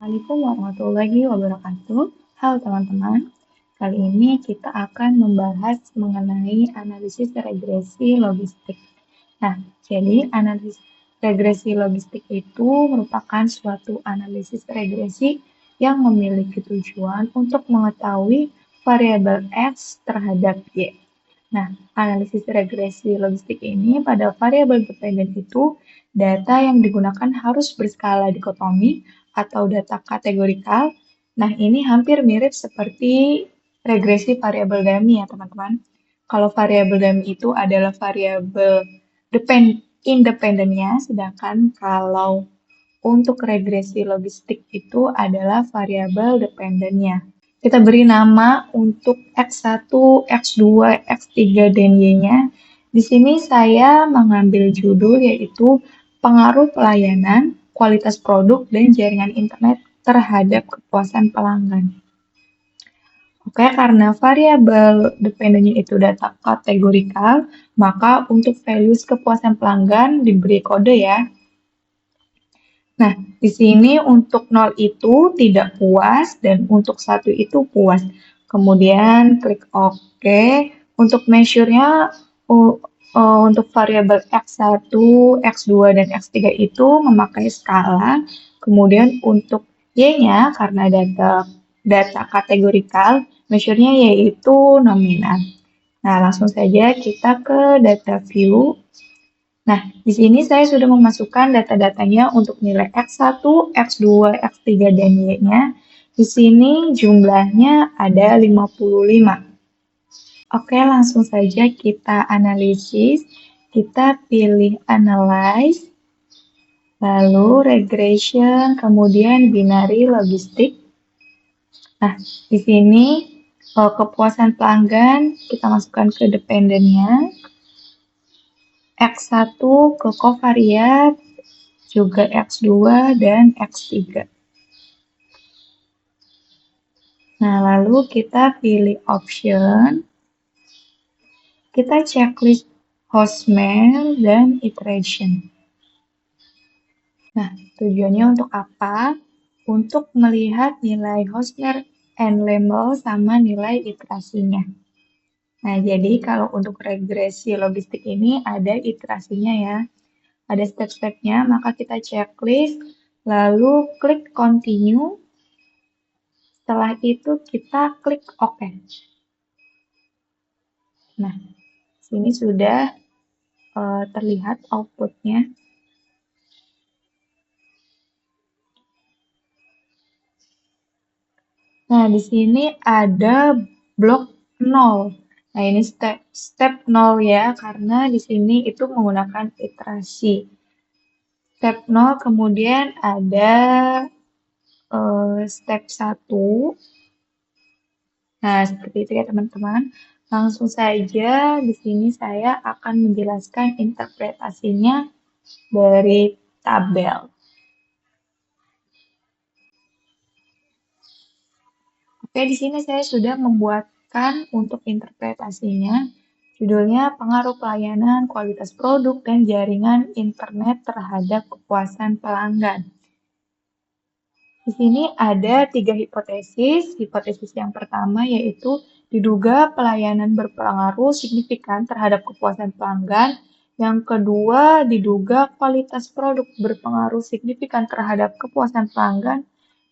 Assalamualaikum warahmatullahi wabarakatuh. Halo teman-teman, kali ini kita akan membahas mengenai analisis regresi logistik. Nah, jadi analisis regresi logistik itu merupakan suatu analisis regresi yang memiliki tujuan untuk mengetahui variabel X terhadap Y. Nah, analisis regresi logistik ini pada variabel dependen itu, data yang digunakan harus berskala dikotomi atau data kategorikal. Nah, ini hampir mirip seperti regresi variabel dummy ya, teman-teman. Kalau variabel dummy itu adalah variabel independennya, sedangkan kalau untuk regresi logistik itu adalah variabel dependennya. Kita beri nama untuk X1, X2, X3, dan Y-nya. Di sini saya mengambil judul yaitu pengaruh pelayanan, kualitas produk, dan jaringan internet terhadap kepuasan pelanggan. Oke, karena variabel dependennya itu data kategorikal, maka untuk values kepuasan pelanggan diberi kode ya. Nah, di sini untuk 0 itu tidak puas dan untuk 1 itu puas. Kemudian klik OK. Untuk measure-nya untuk variabel X1, X2, dan X3 itu memakai skala. Kemudian untuk Y-nya karena data kategorikal, measure-nya yaitu nominal. Nah, langsung saja kita ke data view. Nah, di sini saya sudah memasukkan data-datanya untuk nilai X1, X2, X3, dan Y-nya. Di sini jumlahnya ada 55. Oke, langsung saja kita analisis. Kita pilih Analyze, lalu Regression, kemudian Binary Logistik. Nah, di sini kepuasan pelanggan kita masukkan ke dependennya. X1 ke covariat, juga X2 dan X3. Nah, lalu kita pilih option, kita checklist hostmail dan iteration. Nah, tujuannya untuk apa? Untuk melihat nilai hostmail and label sama nilai iterasinya. Nah, jadi kalau untuk regresi logistik ini ada iterasinya ya. Ada step-stepnya, maka kita checklist, lalu klik continue. Setelah itu kita klik OK. Nah, sini sudah terlihat outputnya. Nah, di sini ada blok 0. Nah, ini step 0 ya, karena di sini itu menggunakan iterasi. Step 0 kemudian ada step 1. Nah, seperti itu ya teman-teman. Langsung saja di sini saya akan menjelaskan interpretasinya dari tabel. Oke, di sini saya sudah membuatkan untuk interpretasinya. Judulnya pengaruh pelayanan, kualitas produk, dan jaringan internet terhadap kepuasan pelanggan. Di sini ada 3 hipotesis. Hipotesis yang pertama yaitu diduga pelayanan berpengaruh signifikan terhadap kepuasan pelanggan. Yang kedua, diduga kualitas produk berpengaruh signifikan terhadap kepuasan pelanggan.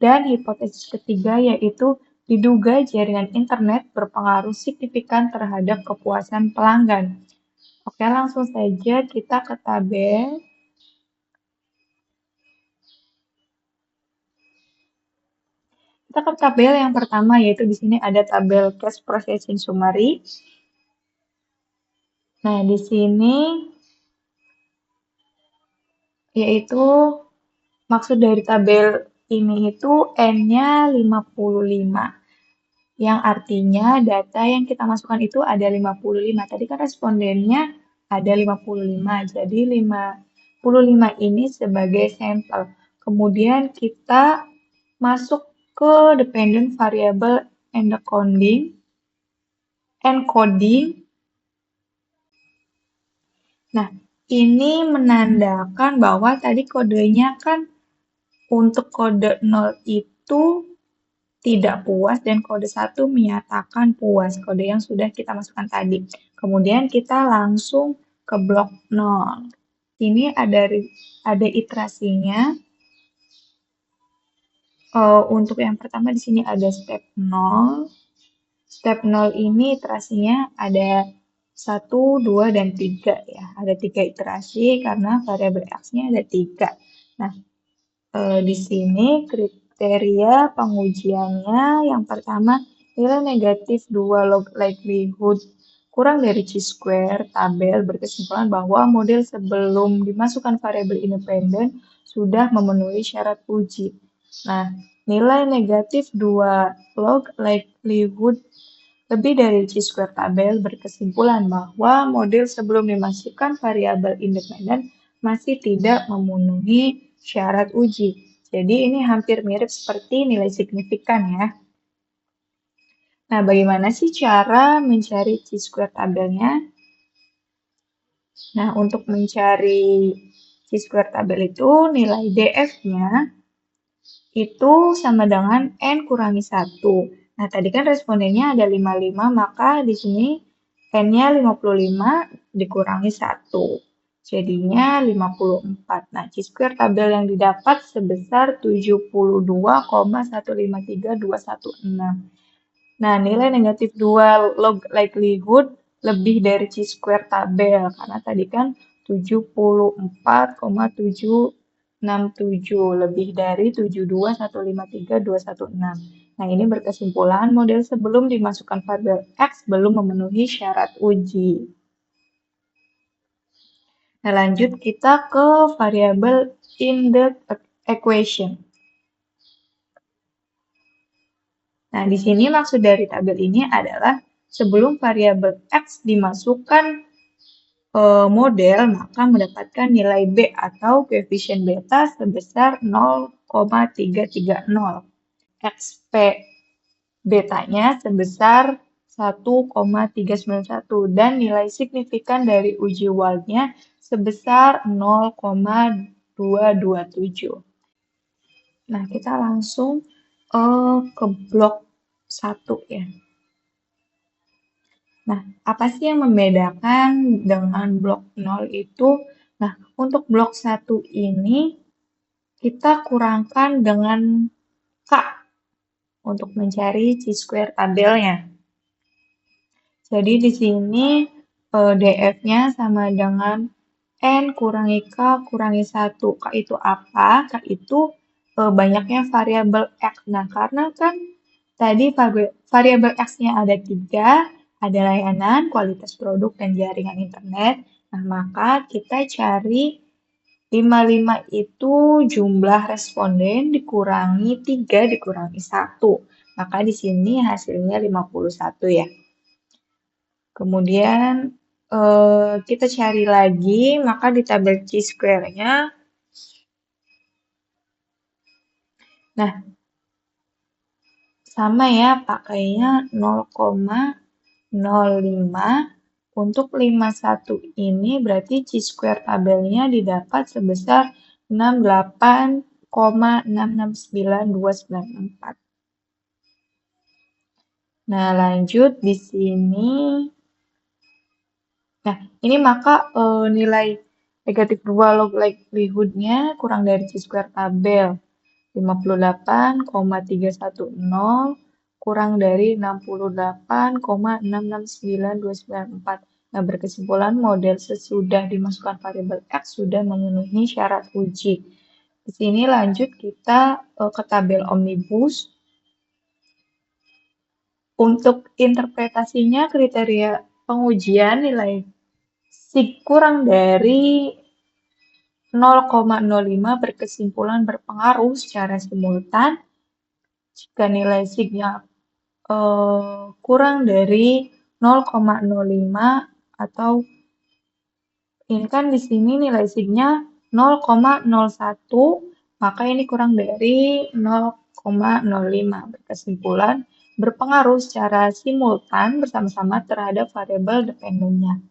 Dan hipotesis ketiga yaitu diduga jaringan internet berpengaruh signifikan terhadap kepuasan pelanggan. Oke, langsung saja kita ke tabel. Kita ke tabel yang pertama, yaitu di sini ada tabel cash processing summary. Nah, di sini yaitu maksud dari tabel ini itu N-nya 55. Yang artinya data yang kita masukkan itu ada 55. Tadi kan respondennya ada 55. Jadi 55 ini sebagai sampel. Kemudian kita masuk ke dependent variable encoding. Nah, ini menandakan bahwa tadi kodenya kan untuk kode 0 itu tidak puas dan kode 1 menyatakan puas, kode yang sudah kita masukkan tadi. Kemudian kita langsung ke blok 0. Ini ada iterasinya. Untuk yang pertama di sini ada step 0. Step 0 ini iterasinya ada 1, 2, dan 3 ya. Ada 3 iterasi karena variabel X-nya ada 3. Nah, di sini kriteria pengujiannya yang pertama nilai negatif 2 log likelihood kurang dari chi-square tabel berkesimpulan bahwa model sebelum dimasukkan variabel independen sudah memenuhi syarat uji. Nah, nilai negatif 2 log likelihood lebih dari chi-square tabel berkesimpulan bahwa model sebelum dimasukkan variabel independen masih tidak memenuhi syarat uji. Jadi ini hampir mirip seperti nilai signifikan ya. Nah, bagaimana sih cara mencari chi-square tabelnya? Nah, untuk mencari chi-square tabel itu nilai df-nya itu sama dengan n kurangi 1. Nah, tadi kan respondennya ada 55, maka di sini n-nya 55 dikurangi 1. Jadinya 54. Nah, chi-square tabel yang didapat sebesar 72,153216. Nah, nilai negatif 2 log likelihood lebih dari chi-square tabel, karena tadi kan 74,767 lebih dari 72,153216. Nah, ini berkesimpulan model sebelum dimasukkan variabel X belum memenuhi syarat uji. Nah, lanjut kita ke variabel in the equation. Nah, di sini maksud dari tabel ini adalah sebelum variabel X dimasukkan model, maka mendapatkan nilai B atau koefisien beta sebesar 0,330. XP betanya sebesar 1,391 dan nilai signifikan dari uji WALT-nya sebesar 0,227. Nah, kita langsung ke blok 1 ya. Nah, apa sih yang membedakan dengan blok 0 itu? Nah, untuk blok 1 ini kita kurangkan dengan K untuk mencari chi-square tabelnya. Jadi di sini df-nya sama dengan n kurangi k kurangi 1. K itu apa? K itu banyaknya variabel X. Nah, karena kan tadi variabel X-nya ada 3, ada layanan, kualitas produk, dan jaringan internet. Nah, maka kita cari 55 itu jumlah responden dikurangi 3 dikurangi 1. Maka di sini hasilnya 51 ya. Kemudian kita cari lagi, maka di tabel chi-square-nya. Nah, sama ya, pakainya 0,05. Untuk 51 ini berarti chi-square tabelnya didapat sebesar 68,669294. Nah, lanjut di sini. Nah, ini maka nilai negatif 2 log likelihood-nya kurang dari chi-square tabel. 58,310 kurang dari 68,669294. Nah, berkesimpulan model sesudah dimasukkan variabel X sudah memenuhi syarat uji. Di sini lanjut kita ke tabel omnibus. Untuk interpretasinya kriteria pengujian nilai sig kurang dari 0,05 berkesimpulan berpengaruh secara simultan jika nilai signya kurang dari 0,05 atau ini kan di sini nilai signya 0,01, maka ini kurang dari 0,05 berkesimpulan berpengaruh secara simultan bersama-sama terhadap variabel dependennya.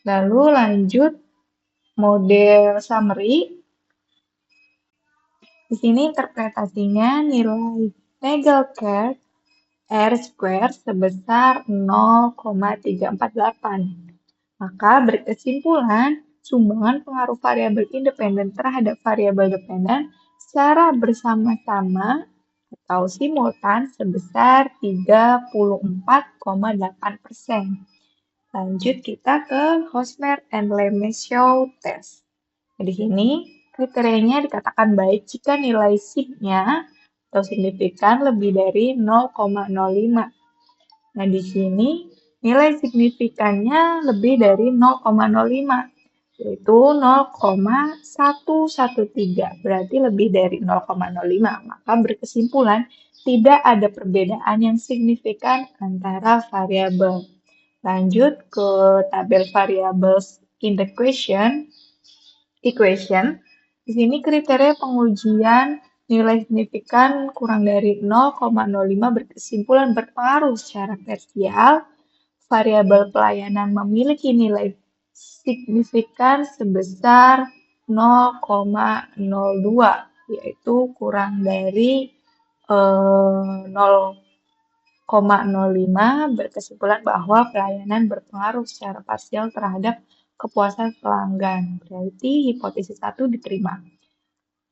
Lalu lanjut model summary. Di sini interpretasinya nilai Nagelkart R square sebesar 0,348. Maka berkesimpulan, sumbangan pengaruh variabel independen terhadap variabel dependen secara bersama-sama atau simultan sebesar 34,8%. Lanjut kita ke Hosmer and Lemeshow test. Nah, di sini kriterianya dikatakan baik jika nilai sigma-nya atau signifikan lebih dari 0,05. Nah, di sini nilai signifikannya lebih dari 0,05, yaitu 0,113, berarti lebih dari 0,05. Maka berkesimpulan tidak ada perbedaan yang signifikan antara variabel. Lanjut ke tabel variables in the equation. Di sini kriteria pengujian nilai signifikan kurang dari 0,05 berkesimpulan berpengaruh secara parsial. Variabel pelayanan memiliki nilai signifikan sebesar 0,02, yaitu kurang dari 0,05 berkesimpulan bahwa pelayanan berpengaruh secara parsial terhadap kepuasan pelanggan. Berarti hipotesis 1 diterima.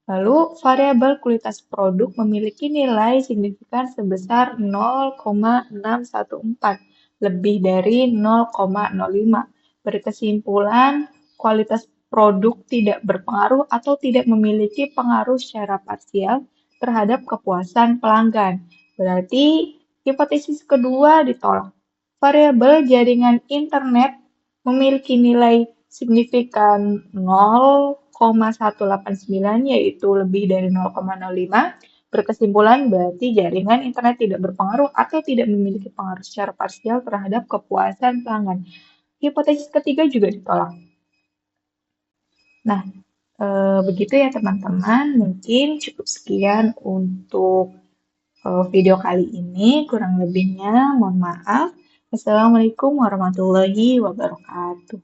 Lalu, variabel kualitas produk memiliki nilai signifikan sebesar 0,614, lebih dari 0,05. Berkesimpulan, kualitas produk tidak berpengaruh atau tidak memiliki pengaruh secara parsial terhadap kepuasan pelanggan. Berarti, hipotesis kedua ditolak. Variabel jaringan internet memiliki nilai signifikan 0,189, yaitu lebih dari 0,05. Berkesimpulan berarti jaringan internet tidak berpengaruh atau tidak memiliki pengaruh secara parsial terhadap kepuasan pelanggan. Hipotesis ketiga juga ditolak. Nah, begitu ya teman-teman. Mungkin cukup sekian untuk video kali ini. Kurang lebihnya mohon maaf. Wassalamualaikum warahmatullahi wabarakatuh.